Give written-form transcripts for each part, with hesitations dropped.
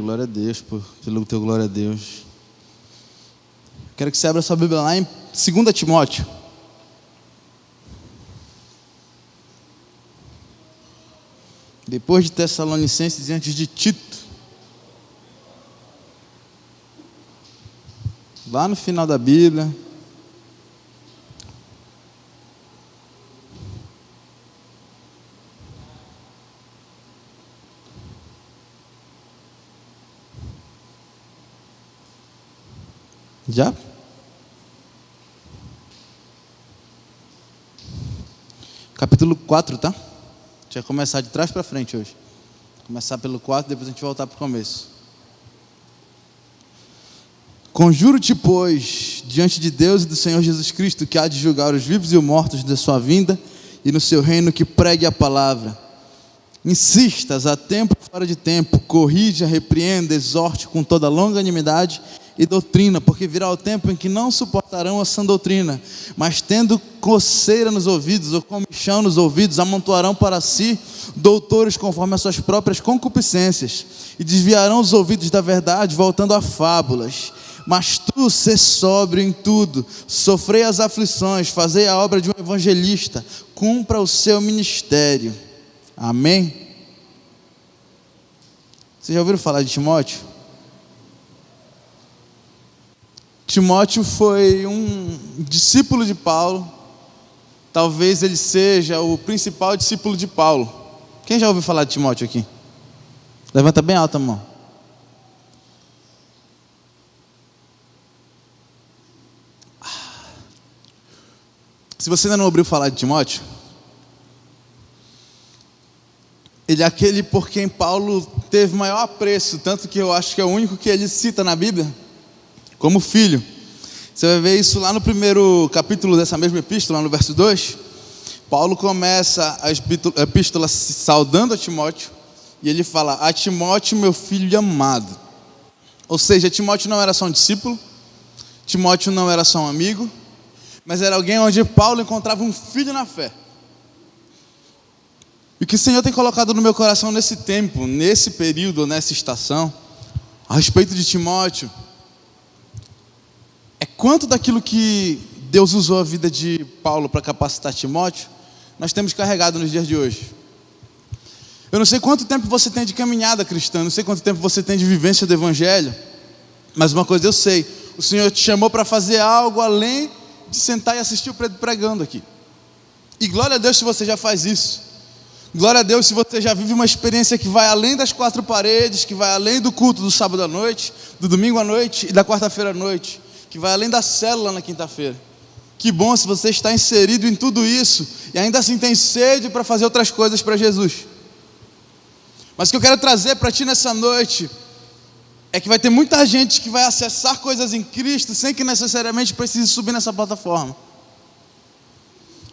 glória a Deus, pelo teu glória a Deus. Quero que você abra sua Bíblia lá em 2 Timóteo. Depois de Tessalonicenses e antes de Tito. Lá no final da Bíblia. Já? Capítulo 4, tá? A gente vai começar de trás para frente hoje. Começar pelo 4, depois a gente voltar para o começo. Conjuro-te, pois, diante de Deus e do Senhor Jesus Cristo, que há de julgar os vivos e os mortos da sua vinda e no seu reino, que pregue a palavra. Insistas a tempo e fora de tempo, corrija, repreenda, exorte com toda longanimidade e doutrina, porque virá o tempo em que não suportarão a sã doutrina, mas tendo coceira nos ouvidos ou comichão nos ouvidos, amontoarão para si doutores conforme as suas próprias concupiscências, e desviarão os ouvidos da verdade, voltando a fábulas. Mas tu, sê sóbrio em tudo, sofrei as aflições, fazei a obra de um evangelista, cumpra o seu ministério. Amém? Vocês já ouviram falar de Timóteo? Timóteo foi um discípulo de Paulo. Talvez ele seja o principal discípulo de Paulo. Quem já ouviu falar de Timóteo aqui? Levanta bem alta a mão. Se você ainda não ouviu falar de Timóteo, ele é aquele por quem Paulo teve maior apreço, tanto que eu acho que é o único que ele cita na Bíblia como filho. Você vai ver isso lá no primeiro capítulo dessa mesma epístola, no verso 2. Paulo começa a epístola saudando a Timóteo, e ele fala: a Timóteo, meu filho amado. Ou seja, Timóteo não era só um discípulo, Timóteo não era só um amigo, mas era alguém onde Paulo encontrava um filho na fé. E o que o Senhor tem colocado no meu coração nesse tempo, nesse período, nessa estação, a respeito de Timóteo, é quanto daquilo que Deus usou a vida de Paulo para capacitar Timóteo, nós temos carregado nos dias de hoje. Eu não sei quanto tempo você tem de caminhada cristã, não sei quanto tempo você tem de vivência do Evangelho, mas uma coisa eu sei: o Senhor te chamou para fazer algo além de sentar e assistir o Pedro pregando aqui. E glória a Deus se você já faz isso. Glória a Deus se você já vive uma experiência que vai além das quatro paredes, que vai além do culto do sábado à noite, do domingo à noite e da quarta-feira à noite, que vai além da célula na quinta-feira. Que bom se você está inserido em tudo isso e ainda assim tem sede para fazer outras coisas para Jesus. Mas o que eu quero trazer para ti nessa noite é que vai ter muita gente que vai acessar coisas em Cristo sem que necessariamente precise subir nessa plataforma.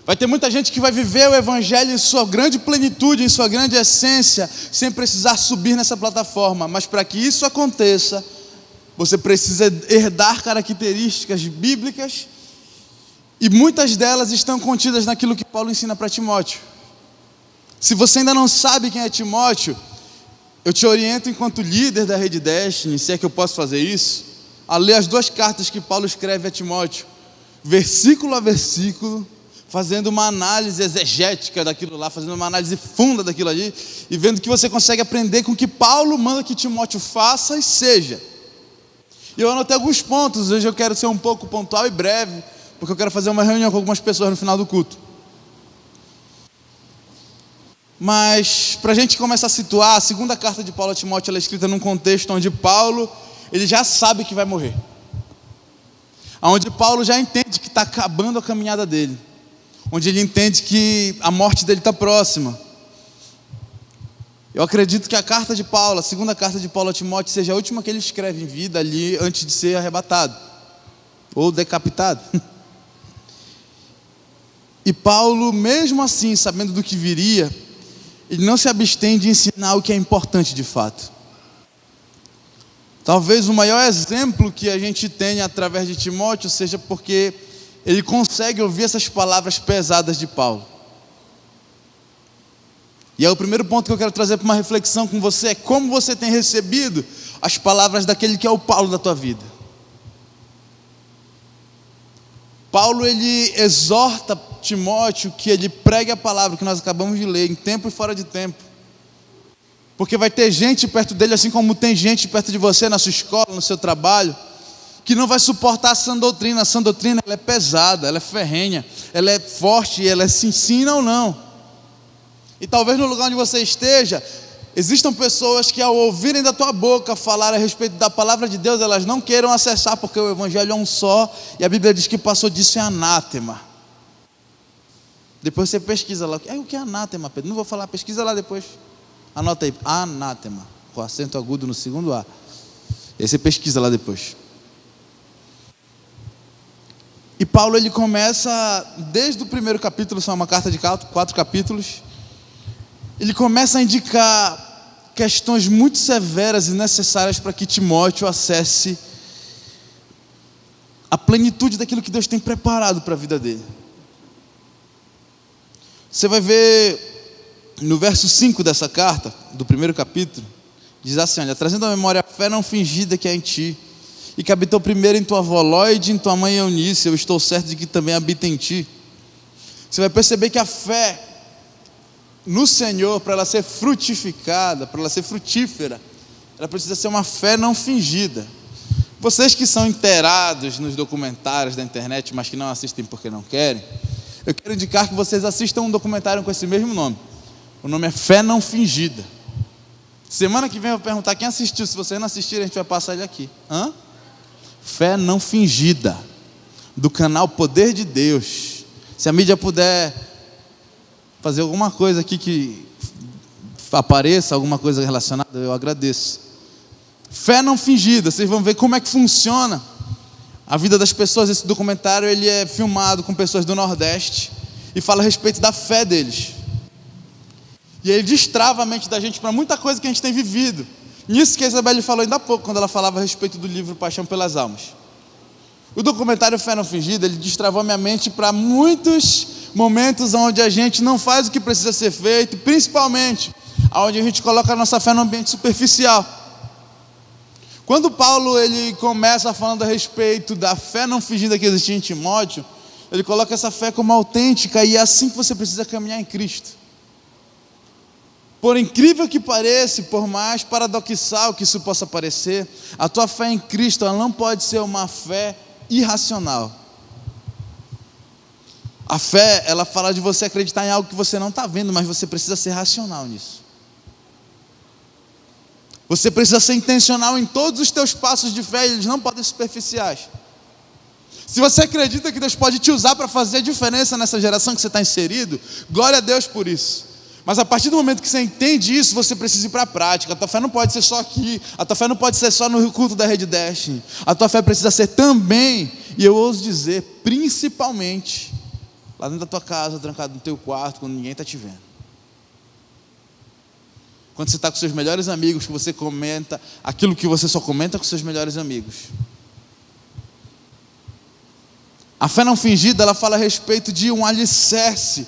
Vai ter muita gente que vai viver o Evangelho em sua grande plenitude, em sua grande essência, sem precisar subir nessa plataforma. Mas para que isso aconteça, você precisa herdar características bíblicas, e muitas delas estão contidas naquilo que Paulo ensina para Timóteo. Se você ainda não sabe quem é Timóteo, eu te oriento, enquanto líder da Rede Destiny, se é que eu posso fazer isso, a ler as 2 cartas que Paulo escreve a Timóteo, versículo a versículo, fazendo uma análise exegética daquilo lá, fazendo uma análise funda daquilo ali, e vendo que você consegue aprender com o que Paulo manda que Timóteo faça e seja. E eu anotei alguns pontos. Hoje eu quero ser um pouco pontual e breve, porque eu quero fazer uma reunião com algumas pessoas no final do culto. Mas, para a gente começar a situar, a segunda carta de Paulo a Timóteo, ela é escrita num contexto onde Paulo, ele já sabe que vai morrer. Onde Paulo já entende que está acabando a caminhada dele. Onde ele entende que a morte dele está próxima. Eu acredito que a carta de Paulo, a segunda carta de Paulo a Timóteo, seja a última que ele escreve em vida ali antes de ser arrebatado. Ou decapitado. E Paulo, mesmo assim, sabendo do que viria, ele não se abstém de ensinar o que é importante de fato. Talvez o maior exemplo que a gente tenha através de Timóteo seja porque ele consegue ouvir essas palavras pesadas de Paulo. E aí o primeiro ponto que eu quero trazer para uma reflexão com você é como você tem recebido as palavras daquele que é o Paulo da tua vida. Paulo, ele exorta Timóteo que ele pregue a palavra que nós acabamos de ler, em tempo e fora de tempo. Porque vai ter gente perto dele, assim como tem gente perto de você, na sua escola, no seu trabalho, que não vai suportar a sã doutrina. A sã doutrina, ela é pesada, ela é ferrenha, ela é forte, ela se ensina ou não. E talvez no lugar onde você esteja, existam pessoas que ao ouvirem da tua boca falar a respeito da palavra de Deus, elas não queiram acessar, porque o evangelho é um só, e a Bíblia diz que passou disso é anátema. Depois você pesquisa lá, o que é anátema, Pedro? Não vou falar, pesquisa lá depois. Anota aí, anátema, com acento agudo no segundo A. E aí você pesquisa lá depois. E Paulo, ele começa, desde o primeiro capítulo, são uma carta de 4 capítulos, ele começa a indicar questões muito severas e necessárias para que Timóteo acesse a plenitude daquilo que Deus tem preparado para a vida dele. Você vai ver no verso 5 dessa carta, do primeiro capítulo, diz assim: olha, trazendo à memória a fé não fingida que há em ti, e que habitou primeiro em tua avó Lóide e em tua mãe Eunice, eu estou certo de que também habita em ti. Você vai perceber que a fé no Senhor, para ela ser frutificada, para ela ser frutífera, ela precisa ser uma fé não fingida. Vocês que são inteirados nos documentários da internet, mas que não assistem porque não querem, eu quero indicar que vocês assistam um documentário com esse mesmo nome. O nome é Fé Não Fingida. Semana que vem eu vou perguntar quem assistiu. Se vocês não assistirem, a gente vai passar ele aqui. Fé Não Fingida, do canal Poder de Deus. Se a mídia puder fazer alguma coisa aqui que apareça, alguma coisa relacionada, eu agradeço. Fé Não Fingida, vocês vão ver como é que funciona a vida das pessoas. Esse documentário, ele é filmado com pessoas do Nordeste e fala a respeito da fé deles. E ele destrava a mente da gente para muita coisa que a gente tem vivido. Nisso que a Isabelle falou ainda há pouco, quando ela falava a respeito do livro Paixão pelas Almas. O documentário Fé Não Fingida, ele destravou minha mente para muitos momentos onde a gente não faz o que precisa ser feito, principalmente onde a gente coloca a nossa fé no ambiente superficial. Quando Paulo, ele começa falando a respeito da fé não fingida que existia em Timóteo, ele coloca essa fé como autêntica, e é assim que você precisa caminhar em Cristo. Por incrível que pareça, por mais paradoxal que isso possa parecer, a tua fé em Cristo, ela não pode ser uma fé irracional. A fé, ela fala de você acreditar em algo que você não está vendo, mas você precisa ser racional nisso. Você precisa ser intencional em todos os teus passos de fé, eles não podem ser superficiais. Se você acredita que Deus pode te usar para fazer a diferença nessa geração que você está inserido, glória a Deus por isso. Mas a partir do momento que você entende isso, você precisa ir para a prática. A tua fé não pode ser só aqui, a tua fé não pode ser só no culto da Rede Destiny. A tua fé precisa ser também, e eu ouso dizer, principalmente, lá dentro da tua casa, trancado no teu quarto, quando ninguém está te vendo. Quando você está com seus melhores amigos, que você comenta aquilo que você só comenta com seus melhores amigos. A fé não fingida, ela fala a respeito de um alicerce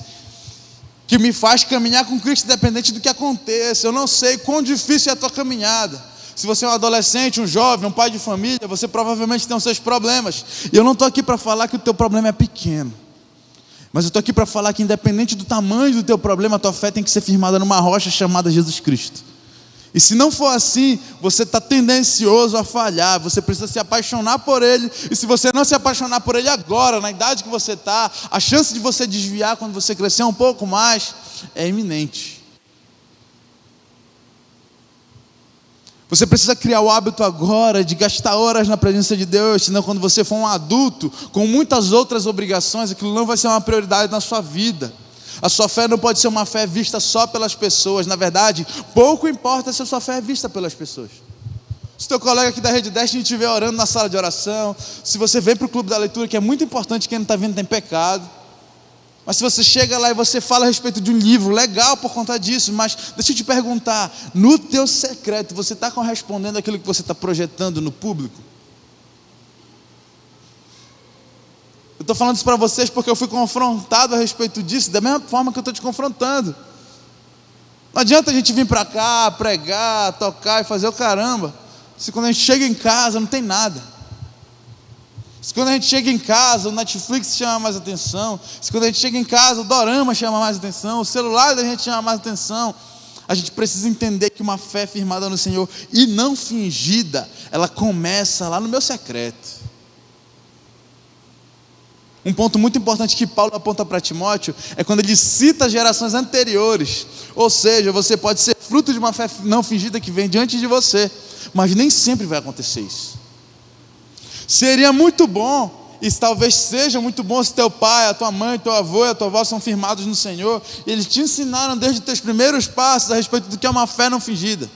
que me faz caminhar com Cristo independente do que aconteça. Eu não sei quão difícil é a tua caminhada. Se você é um adolescente, um jovem, um pai de família, você provavelmente tem os seus problemas. E eu não estou aqui para falar que o teu problema é pequeno. Mas eu estou aqui para falar que independente do tamanho do teu problema, a tua fé tem que ser firmada numa rocha chamada Jesus Cristo. E se não for assim, você está tendencioso a falhar. Você precisa se apaixonar por Ele. E se você não se apaixonar por Ele agora, na idade que você está, a chance de você desviar quando você crescer um pouco mais é iminente. Você precisa criar o hábito agora de gastar horas na presença de Deus. Senão quando você for um adulto com muitas outras obrigações, aquilo não vai ser uma prioridade na sua vida. A sua fé não pode ser uma fé vista só pelas pessoas. Na verdade, pouco importa se a sua fé é vista pelas pessoas. Se teu colega aqui da Rede Destiny estiver orando na sala de oração, se você vem para o clube da leitura, que é muito importante, quem não está vindo tem pecado. Mas se você chega lá e você fala a respeito de um livro, legal por conta disso, mas deixa eu te perguntar, no teu secreto, você está correspondendo àquilo que você está projetando no público? Eu estou falando isso para vocês porque eu fui confrontado a respeito disso, da mesma forma que eu estou te confrontando. Não adianta a gente vir para cá, pregar, tocar e fazer o caramba, se quando a gente chega em casa não tem nada. Se quando a gente chega em casa o Netflix chama mais atenção, se quando a gente chega em casa o dorama chama mais atenção, o celular da gente chama mais atenção. A gente precisa entender que uma fé firmada no Senhor e não fingida, ela começa lá no meu secreto. Um ponto muito importante que Paulo aponta para Timóteo é quando ele cita gerações anteriores. Ou seja, você pode ser fruto de uma fé não fingida que vem diante de você, mas nem sempre vai acontecer isso. Seria muito bom, e talvez seja muito bom, se teu pai, a tua mãe, teu avô e a tua avó são firmados no Senhor, e eles te ensinaram desde os teus primeiros passos a respeito do que é uma fé não fingida,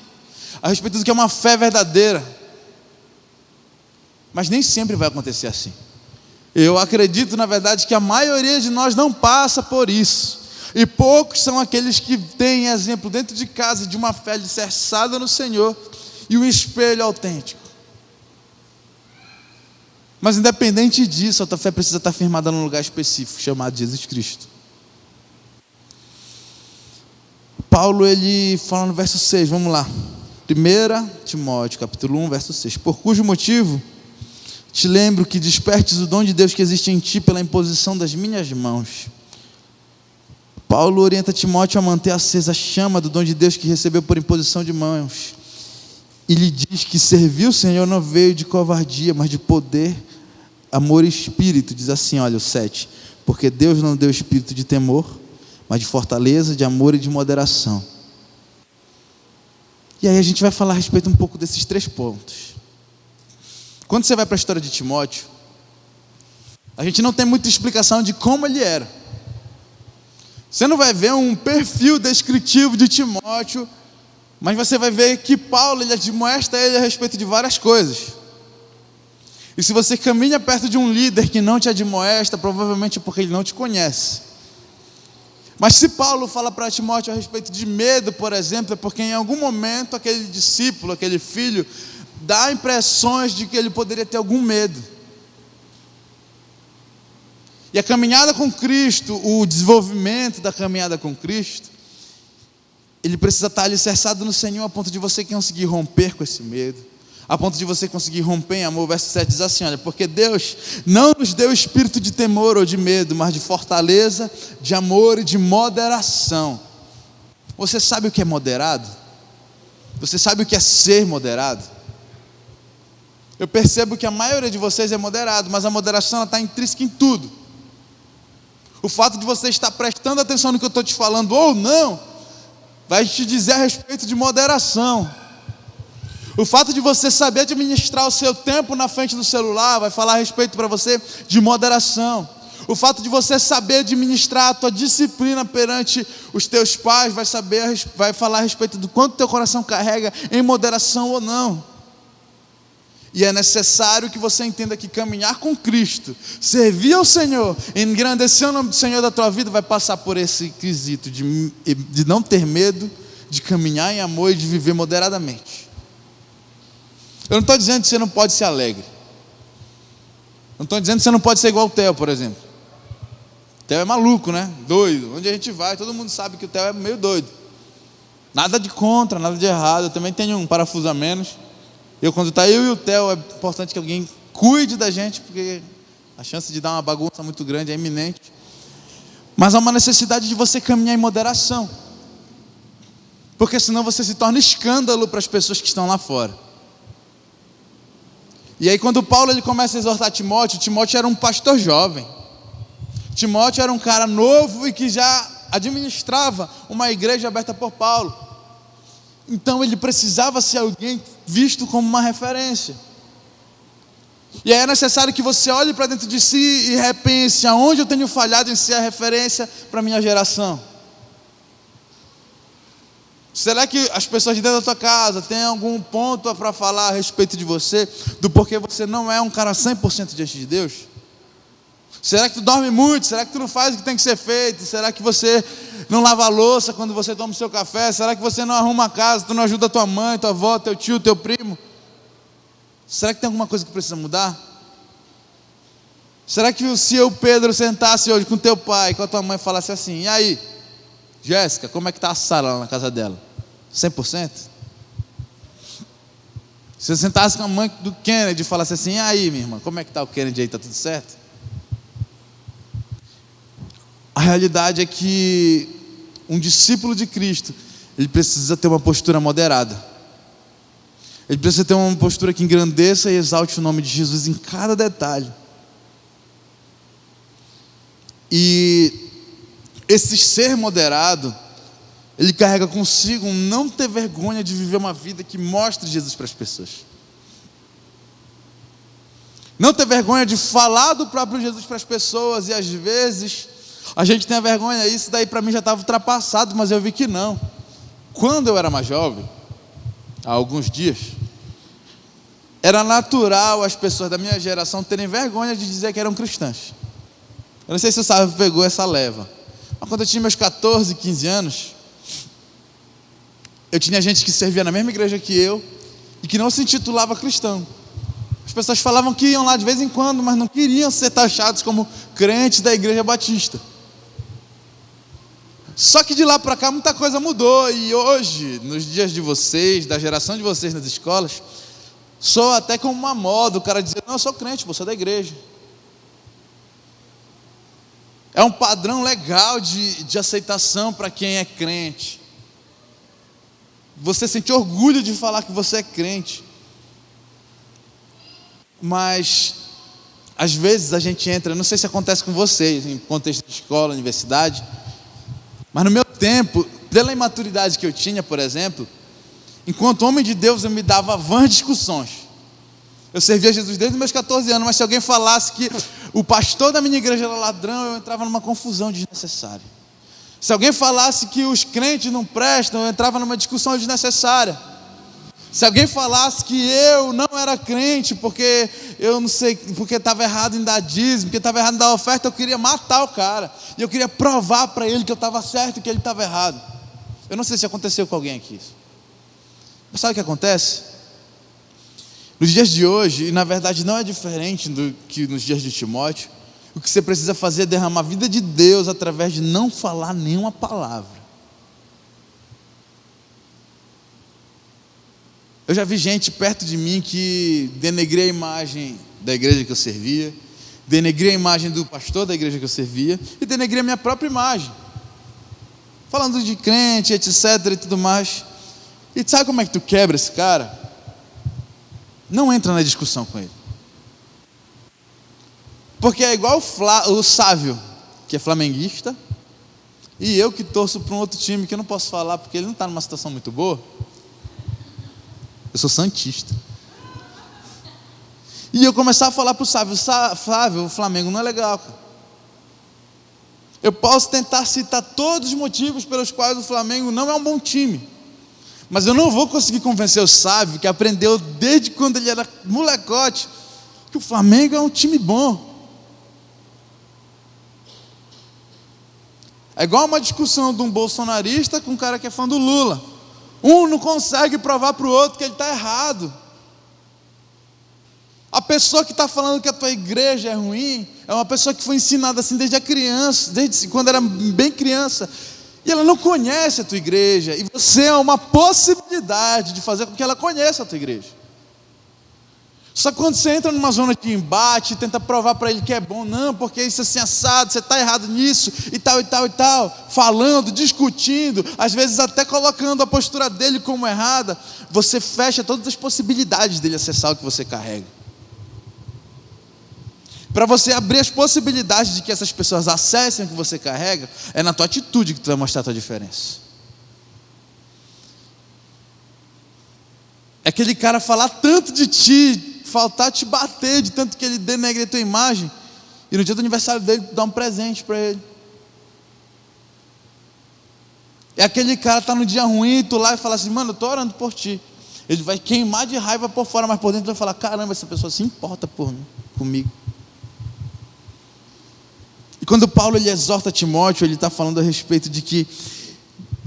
a respeito do que é uma fé verdadeira. Mas nem sempre vai acontecer assim. Eu acredito, na verdade, que a maioria de nós não passa por isso. E poucos são aqueles que têm exemplo dentro de casa de uma fé alicerçada no Senhor e um espelho autêntico. Mas independente disso, a tua fé precisa estar firmada num lugar específico, chamado Jesus Cristo. Paulo, ele fala no verso 6, vamos lá. 1 Timóteo, capítulo 1, verso 6. Por cujo motivo te lembro que despertes o dom de Deus que existe em ti pela imposição das minhas mãos. Paulo orienta Timóteo a manter acesa a chama do dom de Deus que recebeu por imposição de mãos. E lhe diz que servir o Senhor não veio de covardia, mas de poder, amor e espírito. Diz assim, olha o 7. Porque Deus não deu espírito de temor, mas de fortaleza, de amor e de moderação. E aí a gente vai falar a respeito um pouco desses 3 pontos. Quando você vai para a história de Timóteo, a gente não tem muita explicação de como ele era. Você não vai ver um perfil descritivo de Timóteo, mas você vai ver que Paulo, ele admoesta ele a respeito de várias coisas. E se você caminha perto de um líder que não te admoesta, provavelmente é porque ele não te conhece. Mas se Paulo fala para Timóteo a respeito de medo, por exemplo, é porque em algum momento aquele discípulo, aquele filho, dá impressões de que ele poderia ter algum medo. E a caminhada com Cristo, o desenvolvimento da caminhada com Cristo, ele precisa estar alicerçado no Senhor a ponto de você conseguir romper com esse medo, a ponto de você conseguir romper em amor. O verso 7 diz assim, olha, porque Deus não nos deu espírito de temor ou de medo, mas de fortaleza, de amor e de moderação. Você sabe o que é moderado? Você sabe o que é ser moderado? Eu percebo que a maioria de vocês é moderado, mas a moderação está intrínseca em tudo. O fato de você estar prestando atenção no que eu estou te falando ou não, vai te dizer a respeito de moderação. O fato de você saber administrar o seu tempo na frente do celular, vai falar a respeito para você de moderação. O fato de você saber administrar a tua disciplina perante os teus pais, vai falar a respeito do quanto teu coração carrega em moderação ou não. E é necessário que você entenda que caminhar com Cristo, servir ao Senhor, engrandecer o nome do Senhor da tua vida, vai passar por esse quesito de não ter medo, de caminhar em amor e de viver moderadamente. Eu não estou dizendo que você não pode ser alegre. Não estou dizendo que você não pode ser igual o Theo, por exemplo. O Theo é maluco, né? Doido. Onde a gente vai, todo mundo sabe que o Theo é meio doido. Nada de contra, nada de errado. Eu também tenho um parafuso a menos. Quando está eu e o Theo, é importante que alguém cuide da gente, porque a chance de dar uma bagunça muito grande é iminente. Mas há uma necessidade de você caminhar em moderação, porque senão você se torna escândalo para as pessoas que estão lá fora. E aí quando Paulo ele começa a exortar Timóteo, Timóteo era um pastor jovem. Timóteo era um cara novo e que já administrava uma igreja aberta por Paulo. Então ele precisava ser alguém visto como uma referência. E aí é necessário que você olhe para dentro de si e repense aonde eu tenho falhado em ser a referência para a minha geração. Será que as pessoas de dentro da tua casa têm algum ponto para falar a respeito de você, do porquê você não é um cara 100% diante de Deus? Será que tu dorme muito? Será que tu não faz o que tem que ser feito? Será que você não lava a louça quando você toma o seu café? Será que você não arruma a casa? Tu não ajuda a tua mãe, tua avó, teu tio, teu primo? Será que tem alguma coisa que precisa mudar? Será que se eu, Pedro, sentasse hoje com teu pai, com a tua mãe, falasse assim, e aí? Jéssica, como é que está a Sara lá na casa dela? 100%? Se você sentasse com a mãe do Kennedy e falasse assim: e aí, minha irmã, como é que está o Kennedy aí? Está tudo certo? A realidade é que um discípulo de Cristo, ele precisa ter uma postura moderada. Ele precisa ter uma postura que engrandeça e exalte o nome de Jesus em cada detalhe. E esse ser moderado, ele carrega consigo um não ter vergonha de viver uma vida que mostre Jesus para as pessoas. Não ter vergonha de falar do próprio Jesus para as pessoas. E às vezes a gente tem a vergonha. Isso daí para mim já estava ultrapassado, mas eu vi que não. Quando eu era mais jovem, há alguns dias, era natural as pessoas da minha geração terem vergonha de dizer que eram cristãs. Eu não sei se o Sávio pegou essa leva, mas quando eu tinha meus 14, 15 anos, eu tinha gente que servia na mesma igreja que eu e que não se intitulava cristão. As pessoas falavam que iam lá de vez em quando, mas não queriam ser taxados como crentes da igreja batista. Só que de lá para cá muita coisa mudou, e hoje, nos dias de vocês, da geração de vocês nas escolas, soa até como uma moda o cara dizer: não, eu sou crente, eu sou da igreja. É um padrão legal de aceitação para quem é crente. Você sente orgulho de falar que você é crente. Mas às vezes a gente entra, não sei se acontece com vocês, em contexto de escola, universidade, mas no meu tempo, pela imaturidade que eu tinha, por exemplo, enquanto homem de Deus, eu me dava vãs discussões. Eu servia Jesus desde os meus 14 anos, mas se alguém falasse que o pastor da minha igreja era ladrão, eu entrava numa confusão desnecessária. Se alguém falasse que os crentes não prestam, eu entrava numa discussão desnecessária. Se alguém falasse que eu não era crente porque eu não sei, porque estava errado em dar dízimo, porque estava errado em dar oferta, eu queria matar o cara. E eu queria provar para ele que eu estava certo e que ele estava errado. Eu não sei se aconteceu com alguém aqui isso. Mas sabe o que acontece? Nos dias de hoje, e na verdade não é diferente do que nos dias de Timóteo, o que você precisa fazer é derramar a vida de Deus através de não falar nenhuma palavra. Eu já vi gente perto de mim que denegria a imagem da igreja que eu servia, denegria a imagem do pastor da igreja que eu servia e denegria a minha própria imagem, falando de crente, etc e tudo mais. E sabe como é que tu quebra esse cara? Não entra na discussão com ele, porque é igual o Sávio, que é flamenguista, e eu que torço para um outro time que eu não posso falar porque ele não está numa situação muito boa. Eu sou santista. E eu começar a falar para o Sávio: Flávio, o Flamengo não é legal, cara. Eu posso tentar citar todos os motivos pelos quais o Flamengo não é um bom time, mas eu não vou conseguir convencer o Sávio, que aprendeu desde quando ele era molecote, que o Flamengo é um time bom. É igual uma discussão de um bolsonarista com um cara que é fã do Lula. Um não consegue provar para o outro que ele está errado. A pessoa que está falando que a tua igreja é ruim é uma pessoa que foi ensinada assim desde a criança, desde quando era bem criança, e ela não conhece a tua igreja, e você é uma possibilidade de fazer com que ela conheça a tua igreja. Só que quando você entra numa zona de embate, tenta provar para ele que é bom, não, porque isso é assim assado, você está errado nisso, e tal, e tal, e tal, falando, discutindo, às vezes até colocando a postura dele como errada, você fecha todas as possibilidades dele acessar o que você carrega. Para você abrir as possibilidades de que essas pessoas acessem o que você carrega, é na tua atitude que tu vai mostrar a tua diferença. É aquele cara falar tanto de ti, faltar te bater de tanto que ele denegre a tua imagem, e no dia do aniversário dele dar um presente para ele. É aquele cara que está no dia ruim e tu lá e fala assim: mano, eu estou orando por ti. Ele vai queimar de raiva por fora, mas por dentro vai falar: caramba, essa pessoa se importa por mim, comigo. E quando Paulo ele exorta Timóteo, ele está falando a respeito de que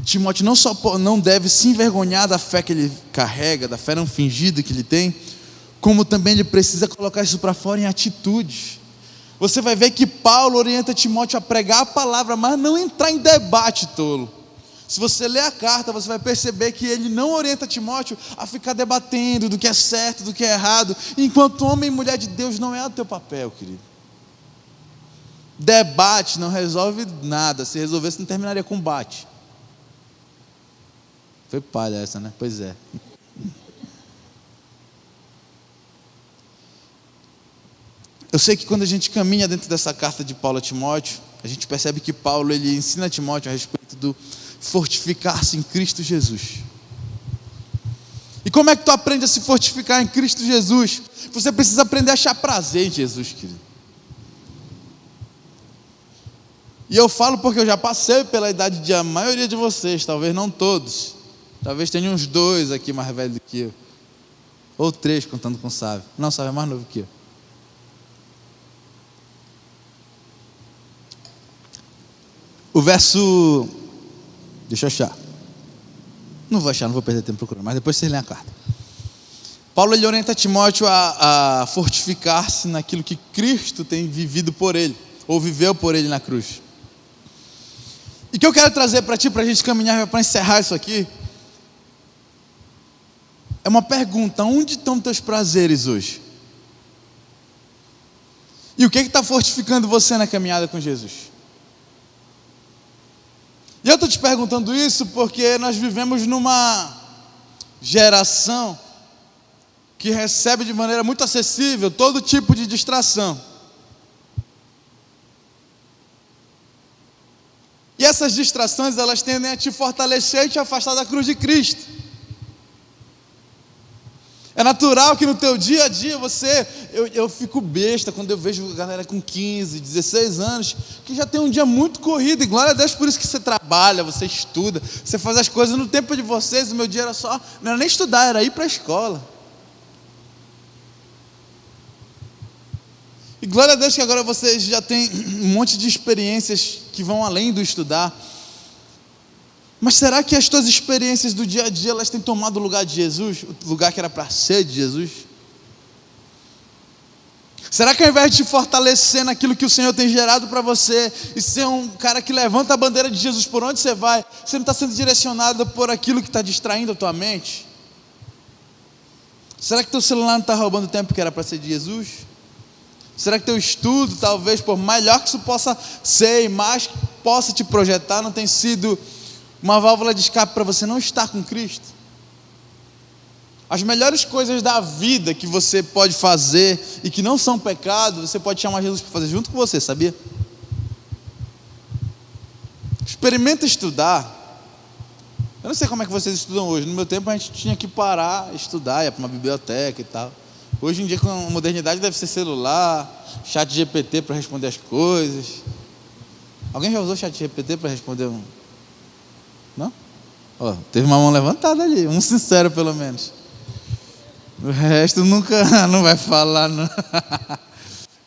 Timóteo não só não deve se envergonhar da fé que ele carrega, da fé não fingida que ele tem, como também ele precisa colocar isso para fora em atitudes. Você vai ver que Paulo orienta Timóteo a pregar a palavra, mas não entrar em debate tolo. Se você ler a carta, você vai perceber que ele não orienta Timóteo a ficar debatendo do que é certo, do que é errado, enquanto homem e mulher de Deus não é o teu papel, querido. Debate não resolve nada. Se resolvesse, não terminaria com bate. Foi palha essa, né? Pois é. Eu sei que quando a gente caminha dentro dessa carta de Paulo a Timóteo, a gente percebe que Paulo ele ensina a Timóteo a respeito do fortificar-se em Cristo Jesus. E como é que tu aprende a se fortificar em Cristo Jesus? Você precisa aprender a achar prazer em Jesus, querido. E eu falo porque eu já passei pela idade de a maioria de vocês, talvez não todos. Talvez tenha uns 2 aqui mais velhos do que eu. Ou 3, contando com o Sávio. Não, o Sávio é mais novo que eu. O verso... Deixa eu achar. Não vou achar, não vou perder tempo procurando, mas depois vocês leem a carta. Paulo ele orienta Timóteo a fortificar-se naquilo que Cristo tem vivido por ele, ou viveu por ele na cruz. E o que eu quero trazer para ti, para a gente caminhar, para encerrar isso aqui, é uma pergunta: onde estão teus prazeres hoje? E o que está fortificando você na caminhada com Jesus? E eu estou te perguntando isso porque nós vivemos numa geração que recebe de maneira muito acessível todo tipo de distração. E essas distrações, elas tendem a te fortalecer e te afastar da cruz de Cristo. É natural que no teu dia a dia eu fico besta quando eu vejo galera com 15, 16 anos, que já tem um dia muito corrido, e glória a Deus por isso que você trabalha, você estuda, você faz as coisas no tempo de vocês. O meu dia era só, não era nem estudar, era ir para a escola. E glória a Deus que agora vocês já têm um monte de experiências que vão além do estudar. Mas será que as tuas experiências do dia a dia, elas têm tomado o lugar de Jesus? O lugar que era para ser de Jesus? Será que ao invés de te fortalecer naquilo que o Senhor tem gerado para você, e ser um cara que levanta a bandeira de Jesus por onde você vai, você não está sendo direcionado por aquilo que está distraindo a tua mente? Será que teu celular não está roubando o tempo que era para ser de Jesus? Será que teu estudo, talvez, por melhor que isso possa ser e mais que possa te projetar, não tem sido uma válvula de escape para você não estar com Cristo? As melhores coisas da vida que você pode fazer e que não são pecado, você pode chamar Jesus para fazer junto com você, sabia? Experimenta estudar. Eu não sei como é que vocês estudam hoje. No meu tempo a gente tinha que parar, estudar, ia para uma biblioteca e tal. Hoje em dia, com a modernidade, deve ser celular, chat GPT para responder as coisas. Alguém já usou chat GPT para responder um... Não? Ó, teve uma mão levantada ali, um sincero pelo menos. O resto nunca, não vai falar, não.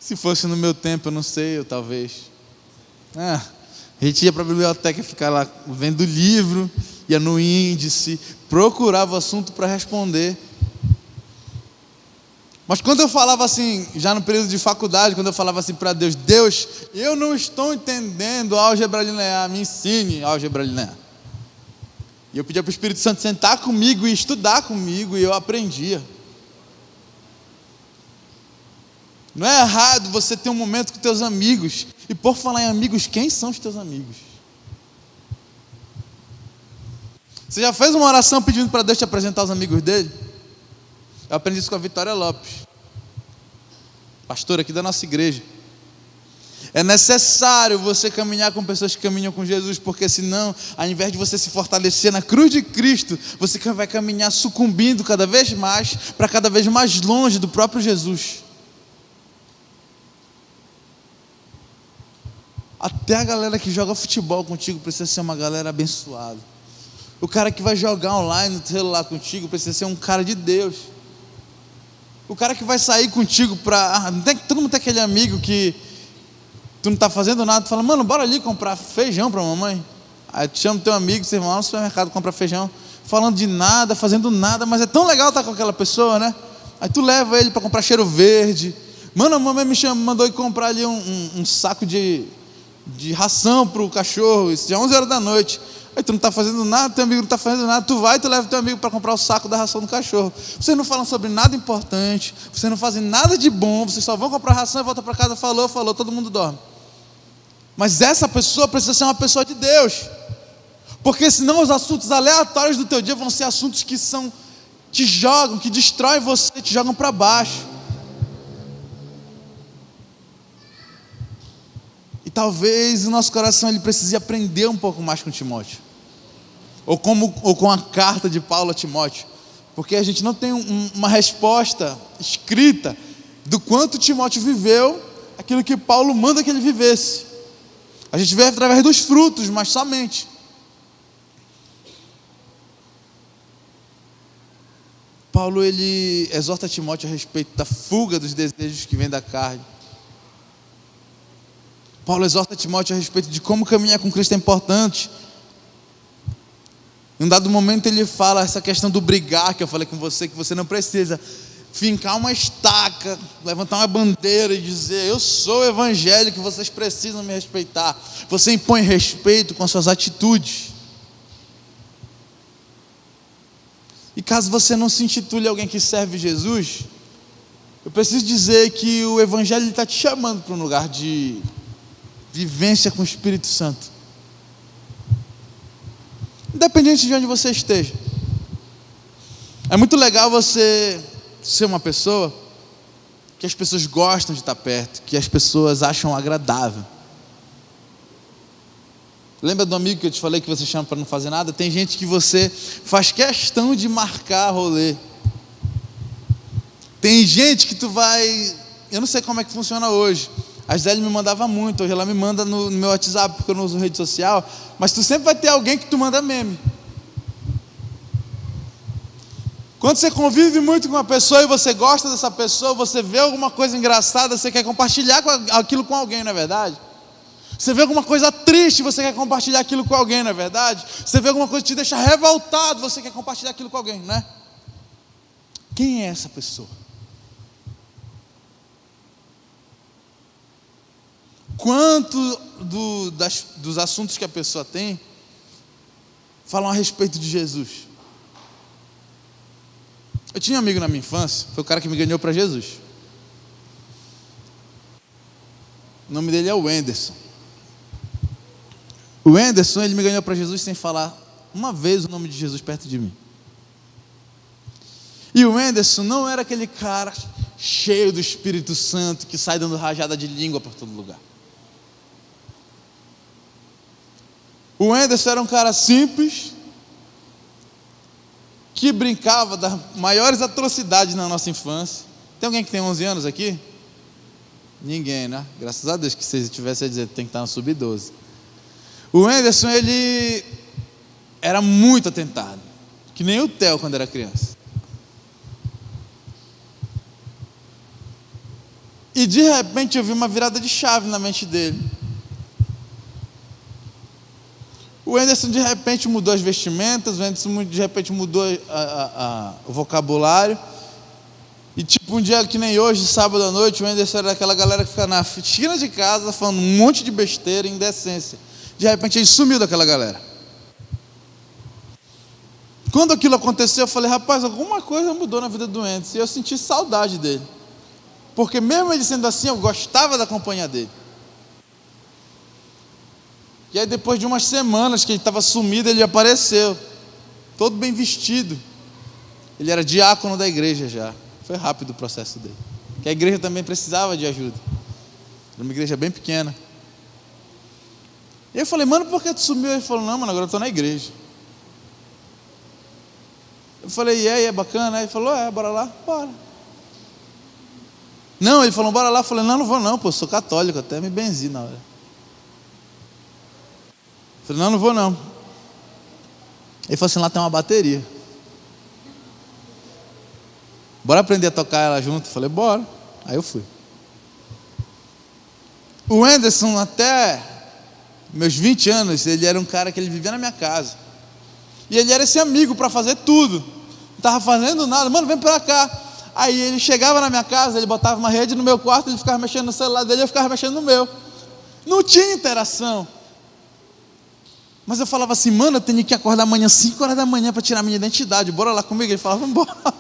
Se fosse no meu tempo, eu não sei, eu talvez. A gente ia para a biblioteca ficar lá vendo livro, ia no índice, procurava o assunto para responder. Mas quando eu falava assim, já no período de faculdade, quando eu falava assim para Deus: Deus, eu não estou entendendo álgebra linear, me ensine álgebra linear. E eu pedia para o Espírito Santo sentar comigo e estudar comigo, e eu aprendia. Não é errado você ter um momento com teus amigos. E por falar em amigos, quem são os teus amigos? Você já fez uma oração pedindo para Deus te apresentar os amigos dele? Eu aprendi isso com a Vitória Lopes, pastora aqui da nossa igreja. É necessário você caminhar com pessoas que caminham com Jesus, porque senão, ao invés de você se fortalecer na cruz de Cristo, você vai caminhar sucumbindo cada vez mais, para cada vez mais longe do próprio Jesus. Até a galera que joga futebol contigo precisa ser uma galera abençoada. O cara que vai jogar online no celular contigo precisa ser um cara de Deus. O cara que vai sair contigo para... todo mundo tem aquele amigo que tu não está fazendo nada, tu fala: mano, bora ali comprar feijão para a mamãe. Aí tu chama o teu amigo, você vai lá no supermercado comprar feijão, falando de nada, fazendo nada, mas é tão legal estar com aquela pessoa, né? Aí tu leva ele para comprar cheiro verde. Mano, a mamãe mandou ir comprar ali um saco de ração para o cachorro, isso já é 11 horas da noite. Aí tu não está fazendo nada, teu amigo não está fazendo nada, tu vai e tu leva teu amigo para comprar o saco da ração do cachorro. Vocês não falam sobre nada importante, vocês não fazem nada de bom, vocês só vão comprar ração e voltam para casa, falou, todo mundo dorme. Mas essa pessoa precisa ser uma pessoa de Deus, porque senão os assuntos aleatórios do teu dia vão ser assuntos que te jogam, que destroem você, te jogam para baixo. E talvez o nosso coração ele precise aprender um pouco mais com Timóteo. Ou com a carta de Paulo a Timóteo, porque a gente não tem uma resposta escrita do quanto Timóteo viveu aquilo que Paulo manda que ele vivesse. A gente vê através dos frutos, mas somente. Paulo ele exorta Timóteo a respeito da fuga dos desejos que vem da carne. Paulo exorta Timóteo a respeito de como caminhar com Cristo é importante. Em um dado momento ele fala essa questão do brigar, que eu falei com você, que você não precisa fincar uma estaca, levantar uma bandeira e dizer, eu sou evangélico, vocês precisam me respeitar. Você impõe respeito com suas atitudes. E caso você não se intitule alguém que serve Jesus, eu preciso dizer que o evangelho está te chamando para um lugar de vivência com o Espírito Santo. Independente de onde você esteja. É muito legal você ser uma pessoa que as pessoas gostam de estar perto, que as pessoas acham agradável. Lembra do amigo que eu te falei que você chama para não fazer nada? Tem gente que você faz questão de marcar rolê. Tem gente que tu vai... Eu não sei como é que funciona hoje. A Gisele me mandava muito, hoje ela me manda no meu WhatsApp, porque eu não uso rede social, mas tu sempre vai ter alguém que tu manda meme. Quando você convive muito com uma pessoa e você gosta dessa pessoa, você vê alguma coisa engraçada, você quer compartilhar aquilo com alguém, não é verdade? Você vê alguma coisa triste, você quer compartilhar aquilo com alguém, não é verdade? Você vê alguma coisa que te deixa revoltado, você quer compartilhar aquilo com alguém, não é? Quem é essa pessoa? Quanto dos assuntos que a pessoa tem falam a respeito de Jesus? Eu tinha um amigo na minha infância, foi o cara que me ganhou para Jesus. O nome dele é o Wenderson. O Wenderson, ele me ganhou para Jesus sem falar uma vez o nome de Jesus perto de mim. E o Wenderson não era aquele cara cheio do Espírito Santo que sai dando rajada de língua por todo lugar. O Wenderson era um cara simples, que brincava das maiores atrocidades na nossa infância. Tem alguém que tem 11 anos aqui? Ninguém, né? Graças a Deus, que se tivesse a dizer, tem que estar no sub-12. O Wenderson, ele era muito atentado, que nem o Theo quando era criança. E de repente eu vi uma virada de chave na mente dele. O Wenderson de repente mudou as vestimentas, o Wenderson de repente mudou o vocabulário. E tipo um dia que nem hoje, sábado à noite, o Wenderson era aquela galera que fica na esquina de casa falando um monte de besteira e indecência. De repente ele sumiu daquela galera. Quando aquilo aconteceu, eu falei, rapaz, alguma coisa mudou na vida do Wenderson. E eu senti saudade dele. Porque mesmo ele sendo assim, eu gostava da companhia dele. E aí depois de umas semanas que ele estava sumido, ele apareceu, todo bem vestido. Ele era diácono da igreja já. Foi rápido o processo dele, porque a igreja também precisava de ajuda. Era uma igreja bem pequena. E eu falei, mano, por que tu sumiu? Ele falou, não, mano, agora eu estou na igreja. Eu falei, e aí, é bacana? Aí ele falou, bora lá, bora. Não, ele falou, bora lá. Eu falei, não vou não, pô, sou católico, até me benzi na hora. Eu falei, não vou não. Ele falou assim, lá tem uma bateria. Bora aprender a tocar ela junto? Eu falei, bora. Aí eu fui. O Wenderson, até meus 20 anos, ele era um cara que ele vivia na minha casa. E ele era esse amigo para fazer tudo. Não estava fazendo nada, mano, vem para cá. Aí ele chegava na minha casa, ele botava uma rede no meu quarto, ele ficava mexendo no celular dele, eu ficava mexendo no meu. Não tinha interação. Mas eu falava assim, mano, eu tenho que acordar amanhã 5 horas da manhã para tirar minha identidade, bora lá comigo? Ele falava, vamos embora.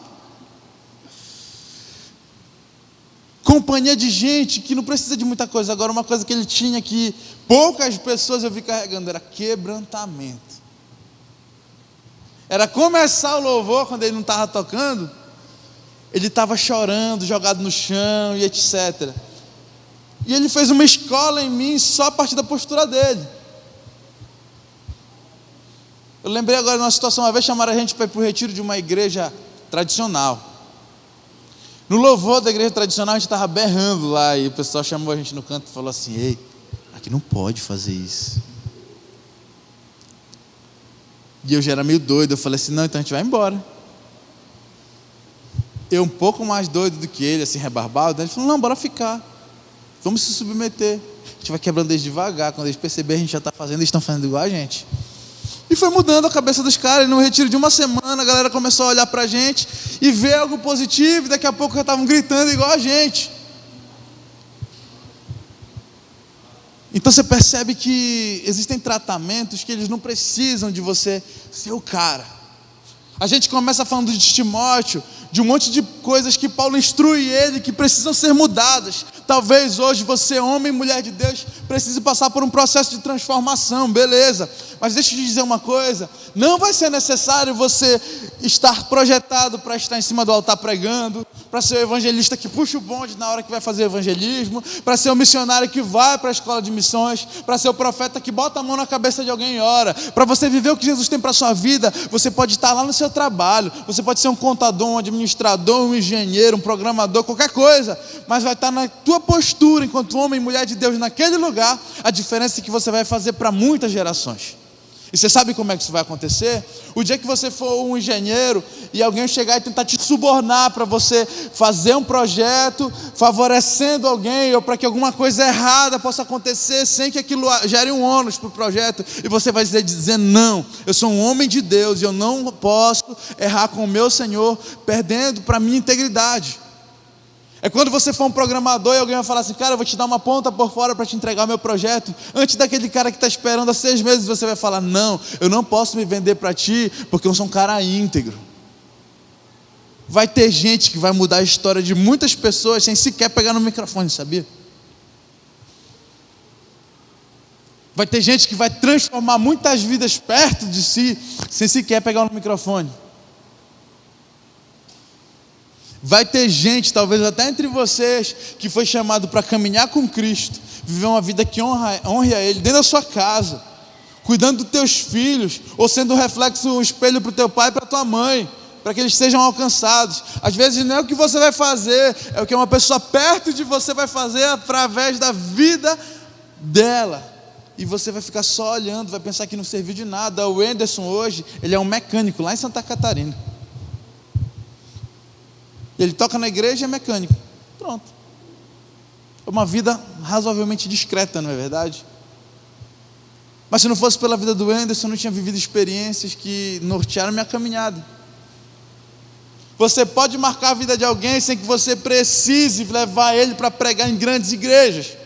Companhia de gente que não precisa de muita coisa. Agora, uma coisa que ele tinha que poucas pessoas eu vi carregando era quebrantamento. Era começar o louvor, quando ele não estava tocando, ele estava chorando, jogado no chão e etc. E ele fez uma escola em mim só a partir da postura dele. Eu lembrei agora de uma situação, uma vez chamaram a gente para ir para o retiro de uma igreja tradicional. No louvor da igreja tradicional, a gente estava berrando lá, e o pessoal chamou a gente no canto e falou assim, ei, aqui não pode fazer isso. E eu já era meio doido, eu falei assim, não, então a gente vai embora. Eu um pouco mais doido do que ele, assim, rebarbado, ele falou, não, bora ficar, vamos se submeter. A gente vai quebrando eles devagar, quando eles perceberem a gente já está fazendo, eles estão fazendo igual a gente. E foi mudando a cabeça dos caras. E no retiro de uma semana a galera começou a olhar pra gente e ver algo positivo, e daqui a pouco já estavam gritando igual a gente. Então você percebe que existem tratamentos que eles não precisam de você ser o cara. A gente começa falando de Timóteo, de um monte de coisas que Paulo instrui ele, que precisam ser mudadas. Talvez hoje você, homem e mulher de Deus, precise passar por um processo de transformação, beleza. Mas deixa eu te dizer uma coisa, não vai ser necessário você estar projetado para estar em cima do altar pregando, para ser o evangelista que puxa o bonde na hora que vai fazer evangelismo, para ser o missionário que vai para a escola de missões, para ser o profeta que bota a mão na cabeça de alguém e ora. Para você viver o que Jesus tem para a sua vida, você pode estar lá no seu trabalho, você pode ser um contador, um administrador, um engenheiro, um programador, qualquer coisa, mas vai estar na tua postura enquanto homem e mulher de Deus naquele lugar. A diferença é que você vai fazer para muitas gerações. E você sabe como é que isso vai acontecer? O dia que você for um engenheiro e alguém chegar e tentar te subornar para você fazer um projeto favorecendo alguém, ou para que alguma coisa errada possa acontecer sem que aquilo gere um ônus para o projeto, e você vai dizer não, eu sou um homem de Deus e eu não posso errar com o meu Senhor, perdendo para a minha integridade. É quando você for um programador e alguém vai falar assim, cara, eu vou te dar uma ponta por fora para te entregar o meu projeto. Antes daquele cara que está esperando há 6 meses, você vai falar, não, eu não posso me vender para ti, porque eu sou um cara íntegro. Vai ter gente que vai mudar a história de muitas pessoas sem sequer pegar no microfone, sabia? Vai ter gente que vai transformar muitas vidas perto de si, sem sequer pegar no microfone. Vai ter gente, talvez até entre vocês, que foi chamado para caminhar com Cristo, viver uma vida que honre a Ele, dentro da sua casa, cuidando dos teus filhos, ou sendo um reflexo, um espelho para o teu pai e para a tua mãe, para que eles sejam alcançados. Às vezes não é o que você vai fazer, é o que uma pessoa perto de você vai fazer através da vida dela. E você vai ficar só olhando, vai pensar que não serviu de nada. O Anderson hoje, ele é um mecânico lá em Santa Catarina. Ele toca na igreja e é mecânico. Pronto. É uma vida razoavelmente discreta, não é verdade? Mas se não fosse pela vida do Anderson, eu não tinha vivido experiências que nortearam minha caminhada. Você pode marcar a vida de alguém sem que você precise levar ele para pregar em grandes igrejas.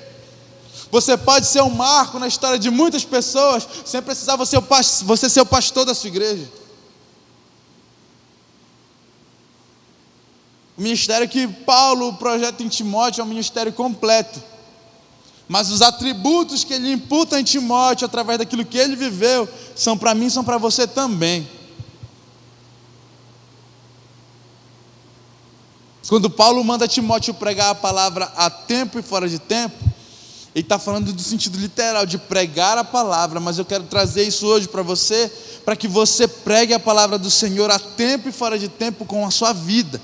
Você pode ser um marco na história de muitas pessoas sem precisar você ser o pastor da sua igreja. O ministério que Paulo projeta em Timóteo é um ministério completo. Mas os atributos que ele imputa em Timóteo, através daquilo que ele viveu, são para mim, são para você também. Quando Paulo manda Timóteo pregar a palavra a tempo e fora de tempo, ele está falando do sentido literal, de pregar a palavra. Mas eu quero trazer isso hoje para você, para que você pregue a palavra do Senhor a tempo e fora de tempo com a sua vida.